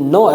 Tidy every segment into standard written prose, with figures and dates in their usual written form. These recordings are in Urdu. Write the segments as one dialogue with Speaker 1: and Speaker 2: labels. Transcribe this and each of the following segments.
Speaker 1: 9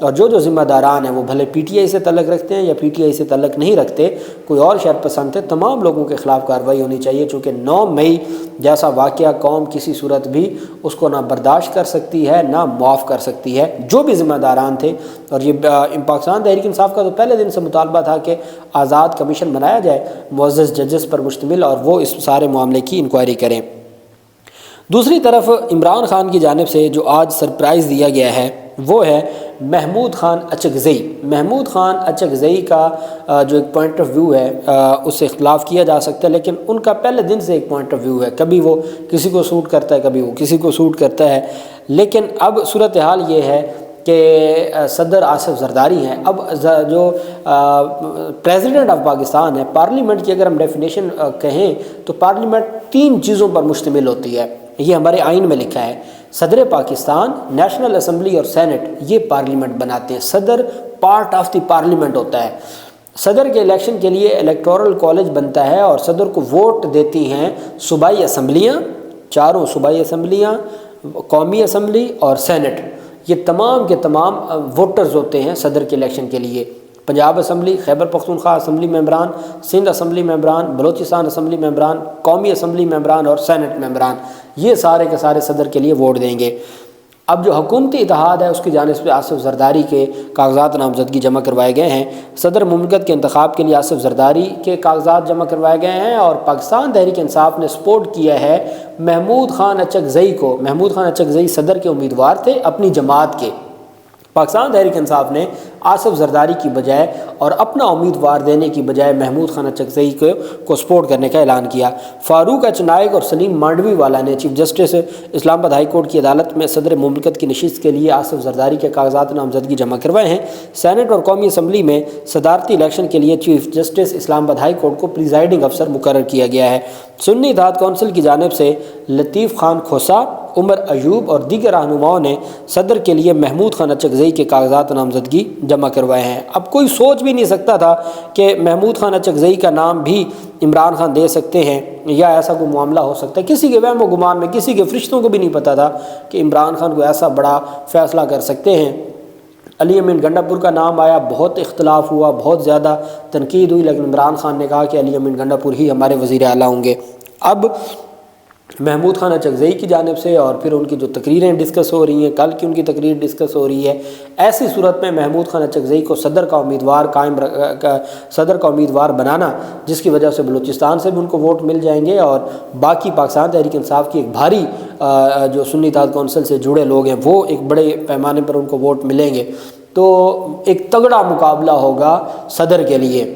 Speaker 1: اور جو ذمہ داران ہیں وہ بھلے پی ٹی آئی سے تعلق رکھتے ہیں یا پی ٹی آئی سے تعلق نہیں رکھتے، کوئی اور شہر پسند ہے، تمام لوگوں کے خلاف کارروائی ہونی چاہیے، چونکہ 9 مئی جیسا واقعہ قوم کسی صورت بھی اس کو نہ برداشت کر سکتی ہے نہ معاف کر سکتی ہے۔ جو بھی ذمہ داران تھے، اور یہ پاکستان تحریک انصاف کا تو پہلے دن سے مطالبہ تھا کہ آزاد کمیشن بنایا جائے معزز ججز پر مشتمل، اور وہ اس سارے معاملے کی انکوائری کریں۔ دوسری طرف عمران خان کی جانب سے جو آج سرپرائز دیا گیا ہے وہ ہے محمود خان اچکزئی۔ محمود خان اچکزئی کا جو ایک پوائنٹ آف ویو ہے اس سے اختلاف کیا جا سکتا ہے، لیکن ان کا پہلے دن سے ایک پوائنٹ آف ویو ہے، کبھی وہ کسی کو سوٹ کرتا ہے کبھی وہ کسی کو سوٹ کرتا ہے، لیکن اب صورتحال یہ ہے کہ صدر آصف زرداری ہیں۔ اب جو پریزیڈنٹ آف پاکستان ہے، پارلیمنٹ کی اگر ہم ڈیفینیشن کہیں تو پارلیمنٹ 3 چیزوں پر مشتمل ہوتی ہے، یہ ہمارے آئین میں لکھا ہے۔ صدر پاکستان، نیشنل اسمبلی اور سینٹ، یہ پارلیمنٹ بناتے ہیں۔ صدر پارٹ آف دی پارلیمنٹ ہوتا ہے۔ صدر کے الیکشن کے لیے الیکٹورل کالج بنتا ہے اور صدر کو ووٹ دیتی ہیں صوبائی اسمبلیاں، 4 صوبائی اسمبلیاں، قومی اسمبلی اور سینٹ۔ یہ تمام کے تمام ووٹرز ہوتے ہیں صدر کے الیکشن کے لیے۔ پنجاب اسمبلی، خیبر پختونخوا اسمبلی ممبران، سندھ اسمبلی ممبران، بلوچستان اسمبلی ممبران، قومی اسمبلی ممبران اور سینٹ ممبران، یہ سارے کے سارے صدر کے لیے ووٹ دیں گے۔ اب جو حکومتی اتحاد ہے اس کی جانب سے آصف زرداری کے کاغذات نامزدگی جمع کروائے گئے ہیں۔ صدر مملکت کے انتخاب کے لیے آصف زرداری کے کاغذات جمع کروائے گئے ہیں، اور پاکستان تحریک انصاف نے سپورٹ کیا ہے محمود خان اچکزئی کو۔ محمود خان اچکزئی صدر کے امیدوار تھے اپنی جماعت کے۔ پاکستان تحریک انصاف نے آصف زرداری کی بجائے اور اپنا امیدوار دینے کی بجائے محمود خان اچکزئی کو سپورٹ کرنے کا اعلان کیا۔ فاروق ایچ نائک اور سلیم مانڈوی والا نے چیف جسٹس اسلام آباد ہائی کورٹ کی عدالت میں صدر مملکت کی نشست کے لیے آصف زرداری کے کاغذات نامزدگی جمع کروائے ہیں۔ سینٹ اور قومی اسمبلی میں صدارتی الیکشن کے لیے چیف جسٹس اسلام آباد ہائی کورٹ کو پریزائڈنگ افسر مقرر کیا گیا ہے۔ سنی اتحاد کونسل کی جانب سے لطیف خان کھوسا، عمر ایوب اور دیگر رہنماؤں نے صدر کے لیے محمود خان اچکزئی کے کاغذات نامزدگی جمع کروائے ہیں۔ اب کوئی سوچ بھی نہیں سکتا تھا کہ محمود خان اچکزئی کا نام بھی عمران خان دے سکتے ہیں یا ایسا کوئی معاملہ ہو سکتا ہے۔ کسی کے وہم و گمان میں، کسی کے فرشتوں کو بھی نہیں پتا تھا کہ عمران خان کو ایسا بڑا فیصلہ کر سکتے ہیں۔ علی امین گنڈا پور کا نام آیا، بہت اختلاف ہوا، بہت زیادہ تنقید ہوئی، لیکن عمران خان نے کہا کہ علی امین گنڈا پور ہی ہمارے وزیر اعلیٰ ہوں گے۔ اب محمود خان اچکزئی کی جانب سے اور پھر ان کی جو تقریریں ڈسکس ہو رہی ہیں، کل کی ان کی تقریر ڈسکس ہو رہی ہے، ایسی صورت میں محمود خان اچکزئی کو صدر کا امیدوار بنانا، جس کی وجہ سے بلوچستان سے بھی ان کو ووٹ مل جائیں گے اور باقی پاکستان تحریک انصاف کی ایک بھاری جو سنی اتحاد کونسل سے جڑے لوگ ہیں وہ ایک بڑے پیمانے پر ان کو ووٹ ملیں گے، تو ایک تگڑا مقابلہ ہوگا صدر کے لیے۔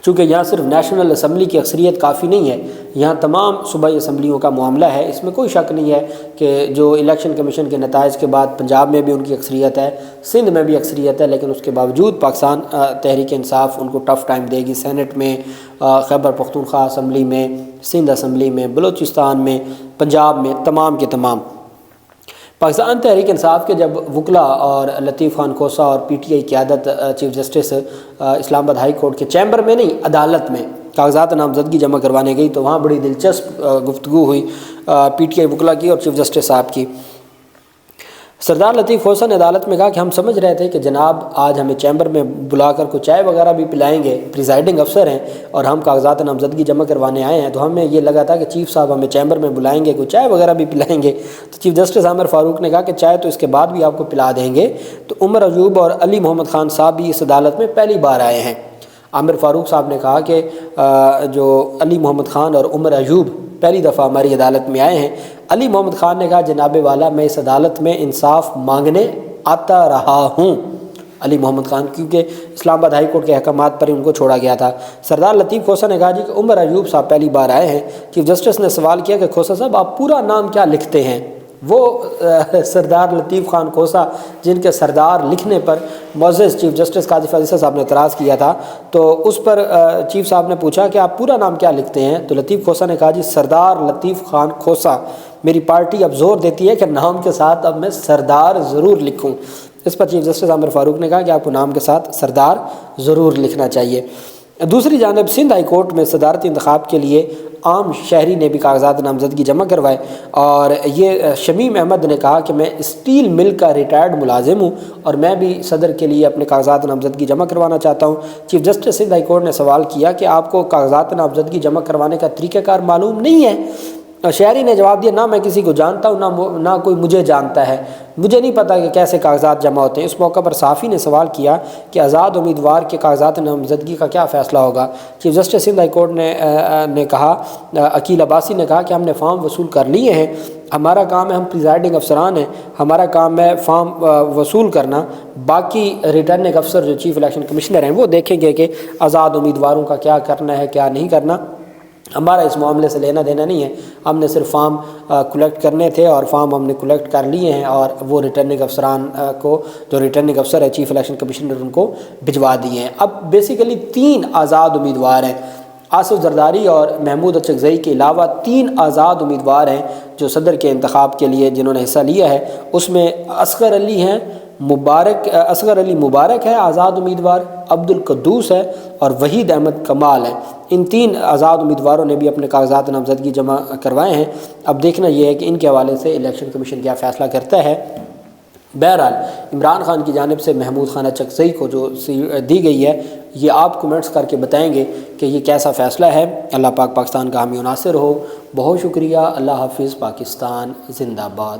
Speaker 1: چونکہ یہاں صرف نیشنل اسمبلی کی اکثریت کافی نہیں ہے، یہاں تمام صوبائی اسمبلیوں کا معاملہ ہے۔ اس میں کوئی شک نہیں ہے کہ جو الیکشن کمیشن کے نتائج کے بعد پنجاب میں بھی ان کی اکثریت ہے، سندھ میں بھی اکثریت ہے، لیکن اس کے باوجود پاکستان تحریک انصاف ان کو ٹف ٹائم دے گی۔ سینٹ میں، خیبر پختونخوا اسمبلی میں، سندھ اسمبلی میں، بلوچستان میں، پنجاب میں، تمام کے تمام۔ پاکستان تحریک انصاف کے جب وکلا اور لطیف خان کھوسا اور پی ٹی آئی قیادت چیف جسٹس اسلام آباد ہائی کورٹ کے چیمبر میں نہیں، عدالت میں کاغذات نامزدگی جمع کروانے گئی، تو وہاں بڑی دلچسپ گفتگو ہوئی پی ٹی آئی وکلا کی اور چیف جسٹس صاحب کی۔ سردار لطیف کھوسا نے عدالت میں کہا کہ ہم سمجھ رہے تھے کہ جناب آج ہمیں چیمبر میں بلا کر کوئی چائے وغیرہ بھی پلائیں گے، پریزائڈنگ افسر ہیں اور ہم کاغذات نامزدگی جمع کروانے آئے ہیں، تو ہمیں یہ لگا تھا کہ چیف صاحب ہمیں چیمبر میں بلائیں گے، کوئی چائے وغیرہ بھی پلائیں گے۔ تو چیف جسٹس عامر فاروق نے کہا کہ چائے تو اس کے بعد بھی آپ کو پلا دیں گے۔ تو عمر ایوب اور علی محمد خان صاحب بھی اس عدالت میں پہلی بار آئے ہیں۔ عامر فاروق صاحب نے کہا کہ جو علی محمد خان اور عمر ایوب پہلی دفعہ ہماری عدالت میں آئے ہیں۔ علی محمد خان نے کہا جناب والا میں اس عدالت میں انصاف مانگنے آتا رہا ہوں۔ علی محمد خان کیونکہ اسلام آباد ہائی کورٹ کے احکامات پر ان کو چھوڑا گیا تھا۔ سردار لطیف کھوسا نے کہا جی کہ عمر ایوب صاحب پہلی بار آئے ہیں۔ چیف جسٹس نے سوال کیا کہ کھوسا صاحب آپ پورا نام کیا لکھتے ہیں؟ وہ سردار لطیف خان کھوسا جن کے سردار لکھنے پر معزز چیف جسٹس قاضی فاضل صاحب نے اعتراض کیا تھا، تو اس پر چیف صاحب نے پوچھا کہ آپ پورا نام کیا لکھتے ہیں؟ تو لطیف کھوسا نے کہا جی سردار لطیف خان کھوسا۔ میری پارٹی اب زور دیتی ہے کہ نام کے ساتھ اب میں سردار ضرور لکھوں۔ اس پر چیف جسٹس عامر فاروق نے کہا کہ آپ کو نام کے ساتھ سردار ضرور لکھنا چاہیے۔ دوسری جانب سندھ ہائی کورٹ میں صدارتی انتخاب کے لیے عام شہری نے بھی کاغذات نامزدگی جمع کروائے، اور یہ شمیم احمد نے کہا کہ میں اسٹیل مل کا ریٹائرڈ ملازم ہوں اور میں بھی صدر کے لیے اپنے کاغذات نامزدگی جمع کروانا چاہتا ہوں۔ Chief justice Sindh high court نے سوال کیا کہ آپ کو کاغذات نامزدگی جمع کروانے کا طریقہ کار معلوم نہیں ہے؟ شہری نے جواب دیا، نہ میں کسی کو جانتا ہوں نہ کوئی مجھے جانتا ہے، مجھے نہیں پتہ کہ کیسے کاغذات جمع ہوتے ہیں۔ اس موقع پر صحافی نے سوال کیا کہ آزاد امیدوار کے کاغذات نامزدگی کا کیا فیصلہ ہوگا؟ Chief justice Sindh high court نے کہا، عقیل عباسی نے کہا کہ ہم نے فارم وصول کر لیے ہیں، ہمارا کام ہے، ہم پریزائڈنگ افسران ہیں، ہمارا کام ہے فارم وصول کرنا، باقی ریٹرننگ افسر جو چیف الیکشن کمشنر ہیں وہ دیکھیں گے کہ آزاد امیدواروں کا کیا کرنا ہے کیا نہیں کرنا۔ ہمارا اس معاملے سے لینا دینا نہیں ہے، ہم نے صرف فارم کلیکٹ کرنے تھے اور فارم ہم نے کلیکٹ کر لیے ہیں اور وہ ریٹرننگ افسران کو، جو ریٹرننگ افسر ہے چیف الیکشن کمشنر، ان کو بھجوا دیے ہیں۔ اب بیسیکلی 3 آزاد امیدوار ہیں، آصف زرداری اور محمود اچکزئی کے علاوہ 3 آزاد امیدوار ہیں جو صدر کے انتخاب کے لیے جنہوں نے حصہ لیا ہے۔ اس میں اصغر علی ہیں، اصغر علی مبارک ہے آزاد امیدوار، عبد القدوس ہے اور وحید احمد کمال ہے۔ ان 3 آزاد امیدواروں نے بھی اپنے کاغذات نامزدگی جمع کروائے ہیں۔ اب دیکھنا یہ ہے کہ ان کے حوالے سے الیکشن کمیشن کیا فیصلہ کرتا ہے۔ بہرحال عمران خان کی جانب سے محمود خان اچکزئی کو جو دی گئی ہے، یہ آپ کومنٹس کر کے بتائیں گے کہ یہ کیسا فیصلہ ہے۔ اللہ پاک پاکستان کا حامی و ناصر ہو۔ بہت شکریہ۔ اللہ حافظ۔ پاکستان زندہ باد۔